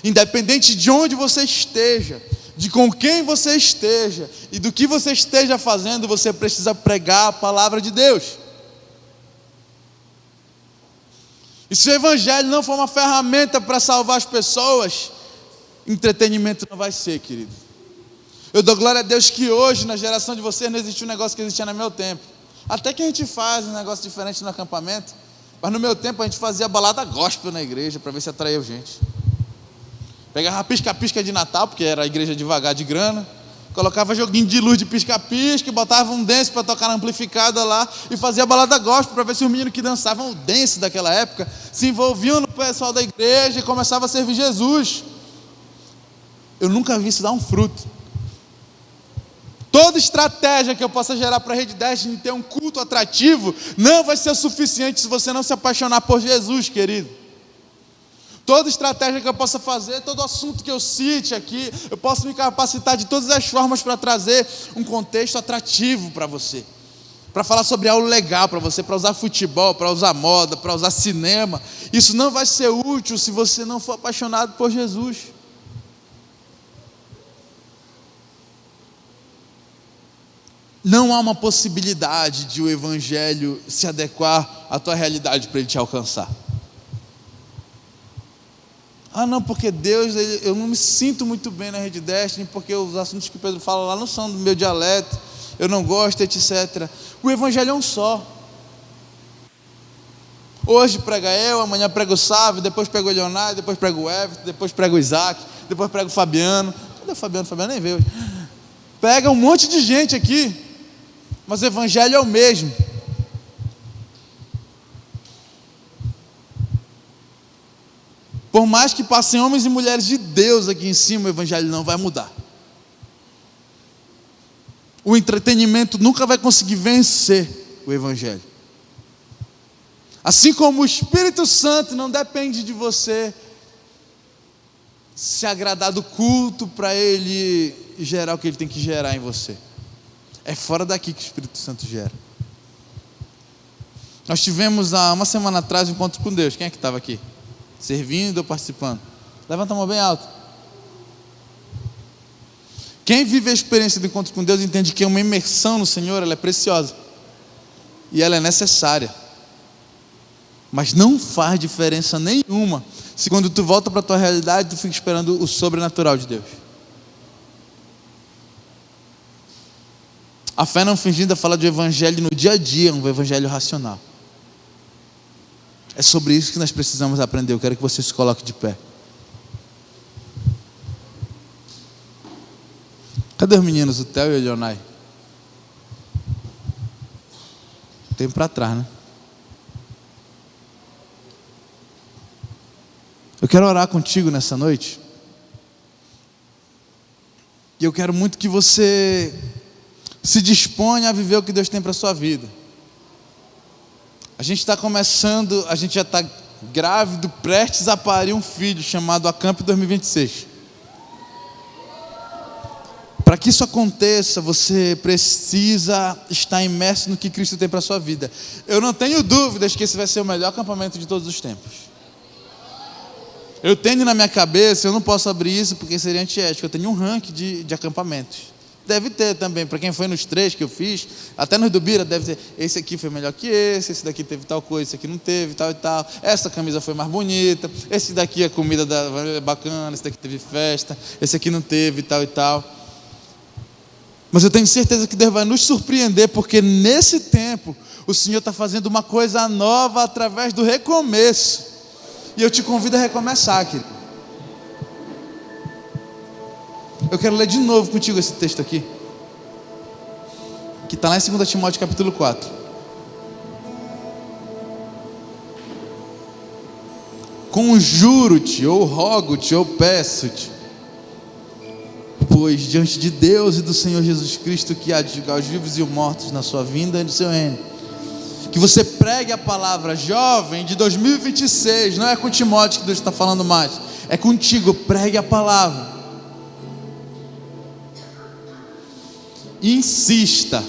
Independente de onde você esteja, de com quem você esteja e do que você esteja fazendo, você precisa pregar a palavra de Deus. E se o evangelho não for uma ferramenta para salvar as pessoas, entretenimento não vai ser, querido. Eu dou glória a Deus que hoje, na geração de vocês, não existe um negócio que existia no meu tempo. Até que a gente faz um negócio diferente no acampamento, mas no meu tempo a gente fazia balada gospel na igreja para ver se atraía gente. Pegava pisca-pisca de Natal, porque era a igreja devagar de grana, Colocava joguinho de luz de pisca-pisca, botava um dance para tocar na amplificada lá e fazia balada gospel para ver se os meninos que dançavam o dance daquela época se envolviam no pessoal da igreja e começavam a servir Jesus. Eu nunca vi isso dar um fruto. Toda estratégia que eu possa gerar para a Rede Destiny ter um culto atrativo não vai ser o suficiente se você não se apaixonar por Jesus, querido. Toda estratégia que eu possa fazer, todo assunto que eu cite aqui, eu posso me capacitar de todas as formas para trazer um contexto atrativo para você. Para falar sobre algo legal para você, para usar futebol, para usar moda, para usar cinema. Isso não vai ser útil se você não for apaixonado por Jesus. Não há uma possibilidade de o Evangelho se adequar à tua realidade para ele te alcançar. Ah não, porque Deus, eu não me sinto muito bem na Rede Destiny, porque os assuntos que o Pedro fala lá não são do meu dialeto, eu não gosto, etc. O Evangelho é um só. Hoje prega eu, amanhã prega o Sávio, depois prega o Leonardo, depois prega o Everton, depois prega o Isaac, depois prega o Fabiano. Cadê o Fabiano? O Fabiano nem veio hoje. Pega um monte de gente aqui, mas o Evangelho é o mesmo. Por mais que passem homens e mulheres de Deus aqui em cima, o Evangelho não vai mudar. O entretenimento nunca vai conseguir vencer o Evangelho. Assim como o Espírito Santo não depende de você se agradar do culto para ele gerar o que ele tem que gerar em você. É fora daqui que o Espírito Santo gera. Nós tivemos há uma semana atrás um encontro com Deus. Quem é que estava aqui? Servindo ou participando? Levanta a mão bem alto. Quem vive a experiência do encontro com Deus entende que uma imersão no Senhor, ela é preciosa e ela é necessária, mas não faz diferença nenhuma se quando tu volta para a tua realidade tu fica esperando o sobrenatural de Deus. A fé não fingida fala de evangelho no dia a dia, um evangelho racional. É sobre isso que nós precisamos aprender. Eu quero que você se coloque de pé. Cadê os meninos, o Theo e o Leonai? Tem para trás, né? Eu quero orar contigo nessa noite. E eu quero muito que você se disponha a viver o que Deus tem para a sua vida. A gente está começando, a gente já está grávido, prestes a parir um filho chamado Acamp 2026. Para que isso aconteça, você precisa estar imerso no que Cristo tem para a sua vida. Eu não tenho dúvidas que esse vai ser o melhor acampamento de todos os tempos. Eu tenho na minha cabeça, eu não posso abrir isso porque seria antiético, eu tenho um ranking de acampamentos. Deve ter também, para quem foi nos 3 que eu fiz, até nos do Bira deve ter, esse aqui foi melhor que esse daqui teve tal coisa, esse aqui não teve, tal e tal, essa camisa foi mais bonita, esse daqui a comida é bacana, esse daqui teve festa, esse aqui não teve, tal e tal. Mas eu tenho certeza que Deus vai nos surpreender, porque nesse tempo o Senhor está fazendo uma coisa nova através do recomeço. E eu te convido a recomeçar, querido. Eu quero ler de novo contigo esse texto aqui, que está lá em 2 Timóteo capítulo 4. Conjuro-te, ou rogo-te, ou peço-te, pois diante de Deus e do Senhor Jesus Cristo, que há de julgar os vivos e os mortos na sua vinda e no seu reino, que você pregue a palavra. Jovem de 2026, não é com Timóteo que Deus está falando mais, é contigo. Pregue a palavra, insista.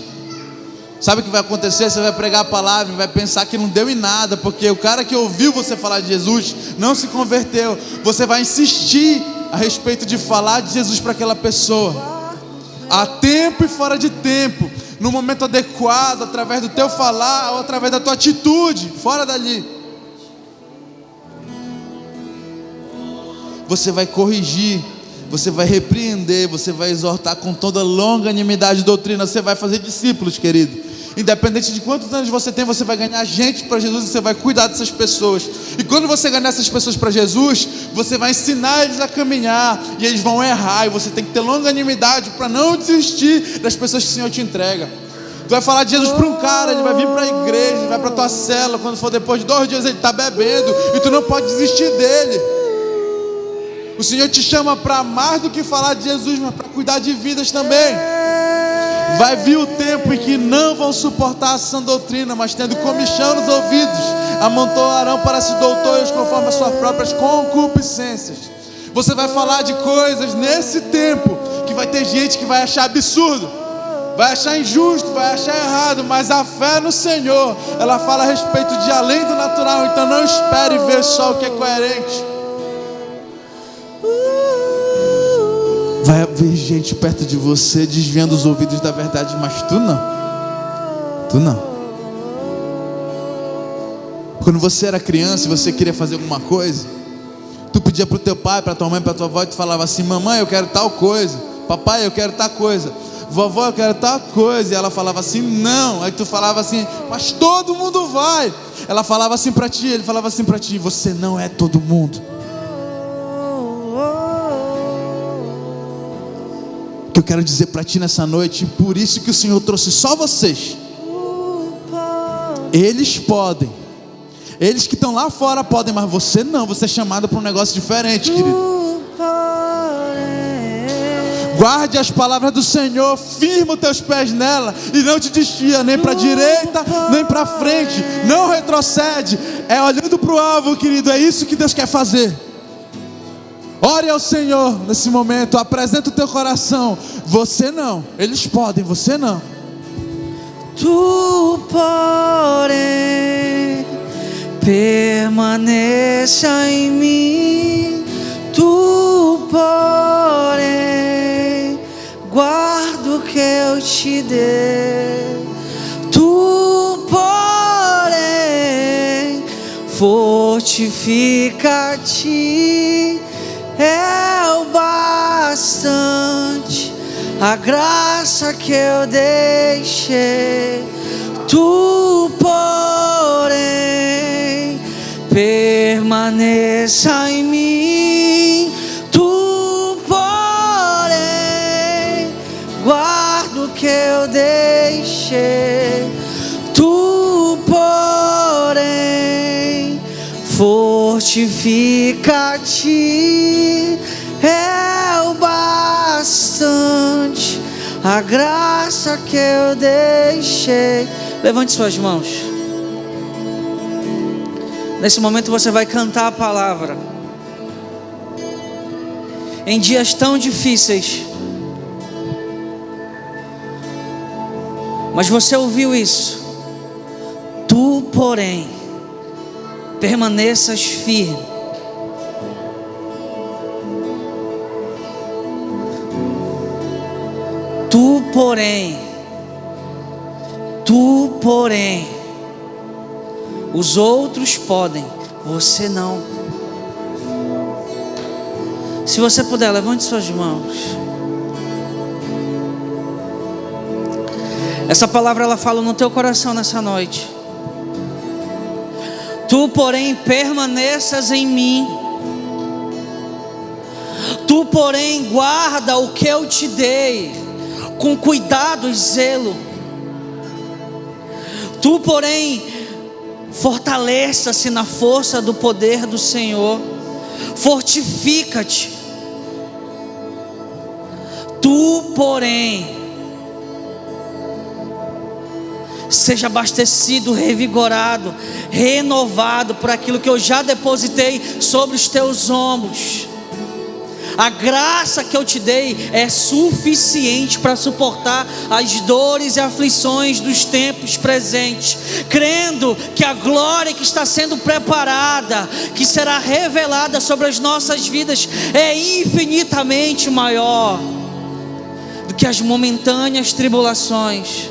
Sabe o que vai acontecer? Você vai pregar a palavra e vai pensar que não deu em nada, porque o cara que ouviu você falar de Jesus não se converteu. Você vai insistir a respeito de falar de Jesus para aquela pessoa, a tempo e fora de tempo, no momento adequado, através do teu falar ou através da tua atitude, fora dali. Você vai corrigir, você vai repreender, você vai exortar com toda longanimidade e doutrina. Você vai fazer discípulos, querido. Independente de quantos anos você tem, você vai ganhar gente para Jesus e você vai cuidar dessas pessoas. E quando você ganhar essas pessoas para Jesus, você vai ensinar eles a caminhar e eles vão errar. E você tem que ter longanimidade para não desistir das pessoas que o Senhor te entrega. Tu vai falar de Jesus para um cara, ele vai vir para a igreja, ele vai para a tua célula. Quando for depois de 2 dias ele está bebendo e tu não pode desistir dele. O Senhor te chama para mais do que falar de Jesus, mas para cuidar de vidas também. Vai vir o tempo em que não vão suportar a sã doutrina, mas tendo comichão nos ouvidos, amontoarão para si doutores conforme as suas próprias concupiscências. Você vai falar de coisas nesse tempo que vai ter gente que vai achar absurdo, vai achar injusto, vai achar errado, mas a fé no Senhor, ela fala a respeito de além do natural. Então não espere ver só o que é coerente. Vai haver gente perto de você desviando os ouvidos da verdade, mas tu não. Tu não. Quando você era criança e você queria fazer alguma coisa, tu pedia para o teu pai, para tua mãe, para tua avó, e tu falava assim: mamãe, eu quero tal coisa. Papai, eu quero tal coisa. Vovó, eu quero tal coisa. E ela falava assim: não. Aí tu falava assim: mas todo mundo vai. Ela falava assim para ti, ele falava assim para ti: você não é todo mundo. Que eu quero dizer para ti nessa noite, por isso que o Senhor trouxe só vocês. Eles podem, eles que estão lá fora podem, mas você não. Você é chamado para um negócio diferente, querido. Guarde as palavras do Senhor, firma os teus pés nela e não te desvia nem para a direita nem para frente. Não retrocede, é olhando para o alvo, querido. É isso que Deus quer fazer. Ore ao Senhor nesse momento, apresenta o teu coração. Você não, eles podem, você não. Tu, porém, permaneça em mim. Tu, porém, guarda o que eu te dei. Tu, porém, fortifica-te. É o bastante a graça que eu deixei. Tu, porém, permaneça em mim. Tu, porém, guarda o que eu deixei. Tu, porém, fortifica-te. É o bastante a graça que eu deixei. Levante suas mãos. Nesse momento você vai cantar a palavra. Em dias tão difíceis, mas você ouviu isso. Tu, porém, permaneças firme. Tu, porém, os outros podem, você não. Se você puder, levante suas mãos. Essa palavra ela fala no teu coração nessa noite. Tu, porém, permaneças em mim. Tu, porém, guarda o que eu te dei com cuidado e zelo. Tu, porém, fortaleça-se na força do poder do Senhor. Fortifica-te. Tu, porém, seja abastecido, revigorado, renovado por aquilo que eu já depositei sobre os teus ombros. A graça que eu te dei é suficiente para suportar as dores e aflições dos tempos presentes, crendo que a glória que está sendo preparada, que será revelada sobre as nossas vidas, é infinitamente maior do que as momentâneas tribulações.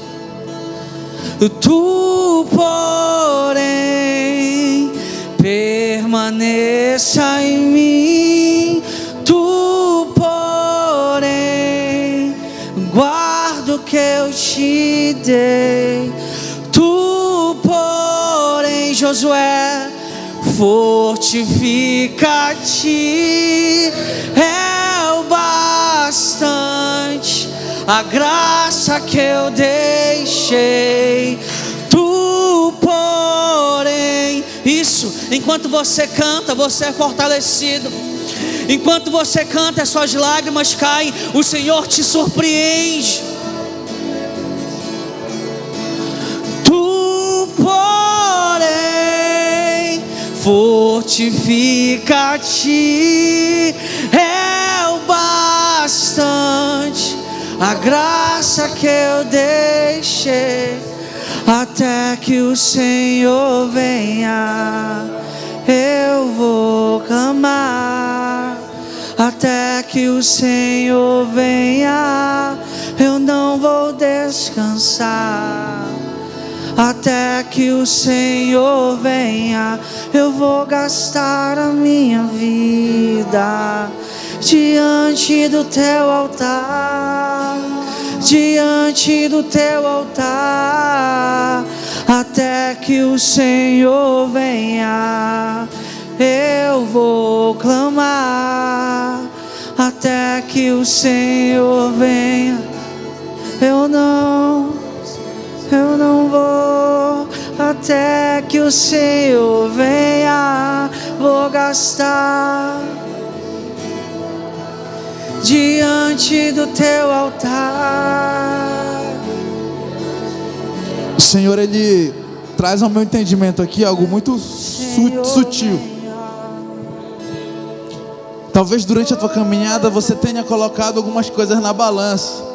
Tu, porém, permaneça em mim. Tu, porém, guarda o que eu te dei. Josué, fortifica-te, é o bastante a graça que eu deixei. Tu, porém, isso, enquanto você canta, você é fortalecido. Enquanto você canta, as suas lágrimas caem, o Senhor te surpreende. Tu, porém, fortifica-te, é o bastante a graça que eu deixei, até que o Senhor venha, eu vou clamar. Até que o Senhor venha, eu não vou descansar. Até que o Senhor venha, eu vou gastar a minha vida diante do teu altar, diante do teu altar. Até que o Senhor venha, eu vou clamar. Até que o Senhor venha, eu não vou. Até que o Senhor venha, vou gastar diante do teu altar. O Senhor, Ele traz ao meu entendimento aqui algo muito sutil. Talvez durante a tua caminhada você tenha colocado algumas coisas na balança,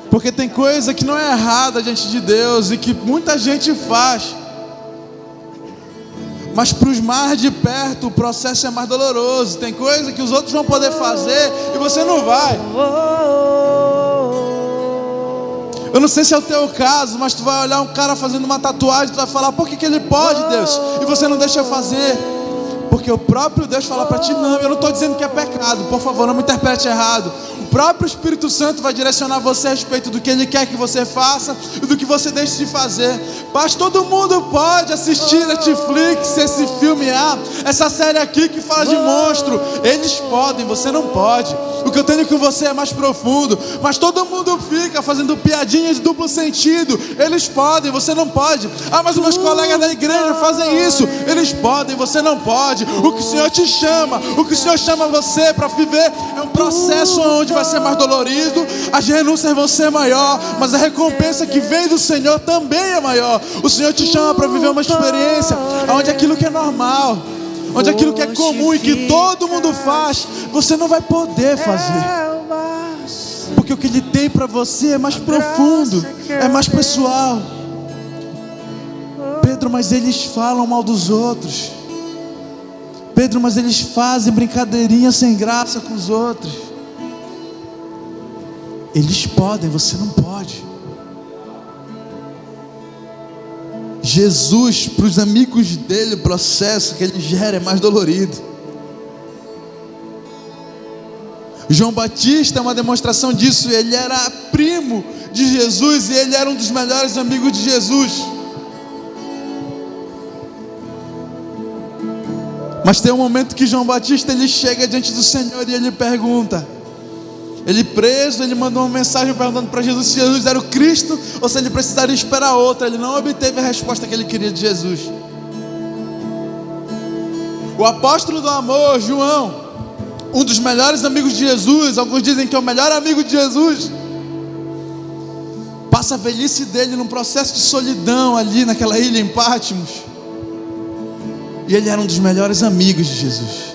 porque tem coisa que não é errada diante de Deus e que muita gente faz, mas para os mais de perto o processo é mais doloroso. Tem coisa que os outros vão poder fazer e você não vai. Eu não sei se é o teu caso, mas tu vai olhar um cara fazendo uma tatuagem, tu vai falar: por que ele pode, Deus, e você não deixa eu fazer? Porque o próprio Deus fala para ti: não, eu não estou dizendo que é pecado, por favor, não me interprete errado. O próprio Espírito Santo vai direcionar você a respeito do que Ele quer que você faça e do que você deixe de fazer. Mas todo mundo pode assistir Netflix, esse filme essa série aqui que fala de monstro. Eles podem, você não pode. O que eu tenho com você é mais profundo. Mas todo mundo fica fazendo piadinhas de duplo sentido. Eles podem, você não pode. Mas os meus colegas da igreja fazem isso. Eles podem, você não pode. O que o Senhor te chama, o que o Senhor chama você para viver é um processo onde vai ser mais dolorido, as renúncias vão ser maior, mas a recompensa que vem do Senhor também é maior. O Senhor te chama para viver uma experiência onde aquilo que é normal, onde aquilo que é comum e que todo mundo faz, você não vai poder fazer, porque o que Ele tem para você é mais profundo, é mais pessoal. Pedro, mas eles falam mal dos outros. Pedro, mas eles fazem brincadeirinha sem graça com os outros. Eles podem, você não pode. Jesus, para os amigos dele, o processo que ele gera é mais dolorido. João Batista é uma demonstração disso. Ele era primo de Jesus e ele era um dos melhores amigos de Jesus. Mas tem um momento que João Batista ele chega diante do Senhor e ele pergunta. Ele preso, ele mandou uma mensagem perguntando para Jesus se Jesus era o Cristo ou se ele precisaria esperar outra. Ele não obteve a resposta que ele queria de Jesus. O apóstolo do amor, João, um dos melhores amigos de Jesus, alguns dizem que é o melhor amigo de Jesus, passa a velhice dele num processo de solidão ali naquela ilha em Patmos. E ele era um dos melhores amigos de Jesus.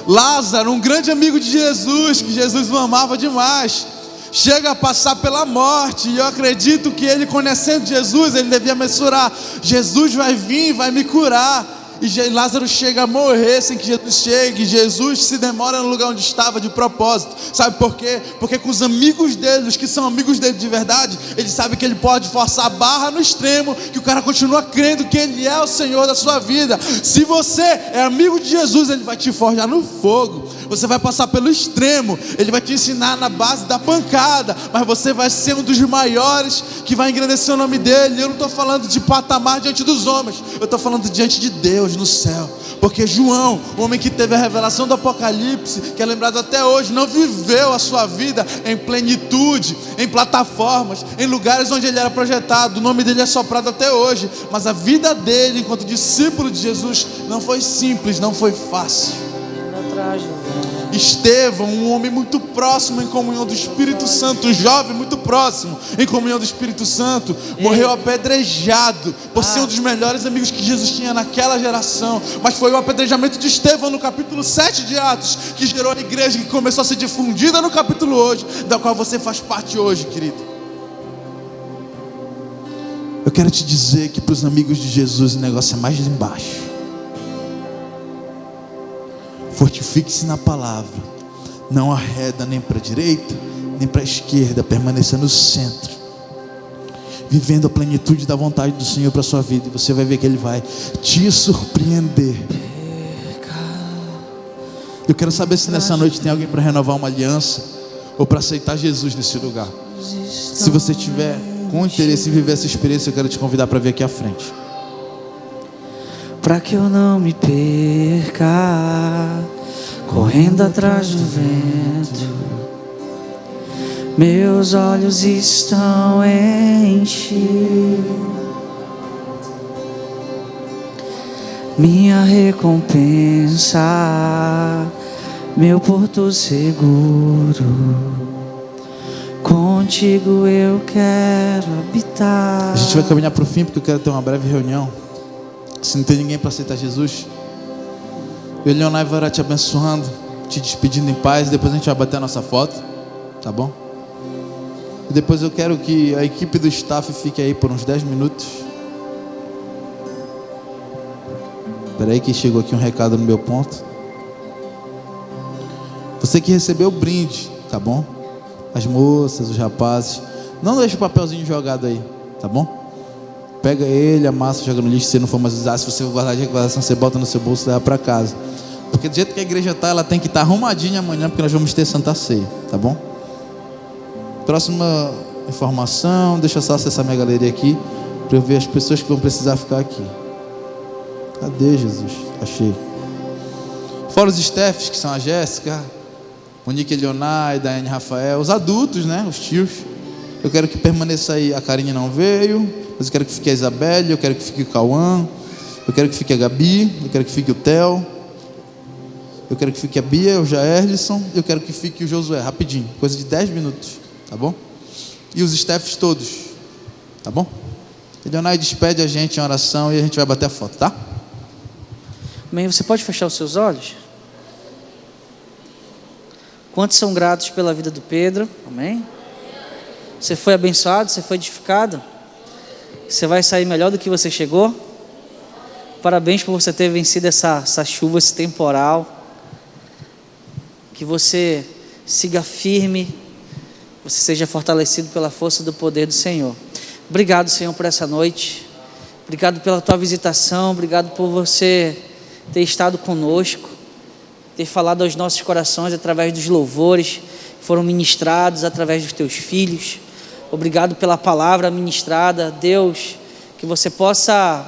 Lázaro, um grande amigo de Jesus, que Jesus o amava demais, chega a passar pela morte. E eu acredito que ele, conhecendo Jesus, ele devia mensurar: Jesus vai vir, vai me curar. E Lázaro chega a morrer sem que Jesus chegue. Jesus se demora no lugar onde estava de propósito. Sabe por quê? Porque com os amigos dele, os que são amigos dele de verdade, ele sabe que ele pode forçar a barra no extremo, que o cara continua crendo que ele é o Senhor da sua vida. Se você é amigo de Jesus, ele vai te forjar no fogo, Você vai passar pelo extremo. Ele vai te ensinar na base da pancada, mas você vai ser um dos maiores que vai engrandecer o nome dele. Eu não estou falando de patamar diante dos homens, eu estou falando diante de Deus no céu. Porque João, o homem que teve a revelação do Apocalipse, que é lembrado até hoje, não viveu a sua vida em plenitude, em plataformas, em lugares onde ele era projetado. O nome dele é soprado até hoje, mas a vida dele enquanto discípulo de Jesus não foi simples, não foi fácil. Estevão, um homem muito próximo em comunhão do Espírito Santo, um jovem muito próximo em comunhão do Espírito Santo, morreu apedrejado por ser um dos melhores amigos que Jesus tinha naquela geração. Mas foi o apedrejamento de Estevão no capítulo 7 de Atos que gerou a igreja que começou a ser difundida no capítulo hoje, da qual você faz parte hoje, querido. Eu quero te dizer que para os amigos de Jesus o negócio é mais embaixo. Fortifique-se na palavra, não arreda nem para a direita, nem para a esquerda, permaneça no centro, vivendo a plenitude da vontade do Senhor para a sua vida, e você vai ver que Ele vai te surpreender. Eu quero saber se nessa noite tem alguém para renovar uma aliança, ou para aceitar Jesus nesse lugar. Se você tiver com interesse em viver essa experiência, eu quero te convidar para vir aqui à frente. Para que eu não me perca, correndo atrás do vento, meus olhos estão em ti, minha recompensa, meu porto seguro, contigo eu quero habitar. A gente vai caminhar para o fim, porque eu quero ter uma breve reunião. Se não tem ninguém para aceitar Jesus, o Leonai vai orar te abençoando, te despedindo em paz. Depois a gente vai bater a nossa foto, tá bom? E depois eu quero que a equipe do staff fique aí por uns 10 minutos. Espera aí que chegou aqui um recado no meu ponto. Você que recebeu o brinde, tá bom? As moças, os rapazes, não deixe o papelzinho jogado aí, tá bom? Pega ele, amassa, joga no lixo. Se não for mais usar, se você for guardar de recordação, você bota no seu bolso e leva para casa. Porque do jeito que a igreja está, ela tem que estar arrumadinha amanhã, porque nós vamos ter Santa Ceia, tá bom? Próxima informação, deixa eu só acessar minha galeria aqui, para eu ver as pessoas que vão precisar ficar aqui. Cadê, Jesus? Achei. Fora os staffs, que são a Jéssica, Monique Leonai, Daiane Rafael, os adultos, né? Os tios. Eu quero que permaneça aí. A Karine não veio, mas eu quero que fique a Isabelle, eu quero que fique o Cauã, eu quero que fique a Gabi, eu quero que fique o Theo, eu quero que fique a Bia, o Jaerlisson, eu quero que fique o Josué, rapidinho, coisa de 10 minutos, tá bom? E os staffs todos, tá bom? Leonai despede a gente em oração e a gente vai bater a foto, tá? Amém. Você pode fechar os seus olhos? Quantos são gratos pela vida do Pedro? Amém? Você foi abençoado, você foi edificado, você vai sair melhor do que você chegou. Parabéns por você ter vencido essa chuva, esse temporal. Que você siga firme, você seja fortalecido pela força do poder do Senhor. Obrigado, Senhor, por essa noite. Obrigado pela tua visitação, obrigado por você ter estado conosco, ter falado aos nossos corações através dos louvores que foram ministrados através dos teus filhos. Obrigado pela palavra ministrada, Deus, que você possa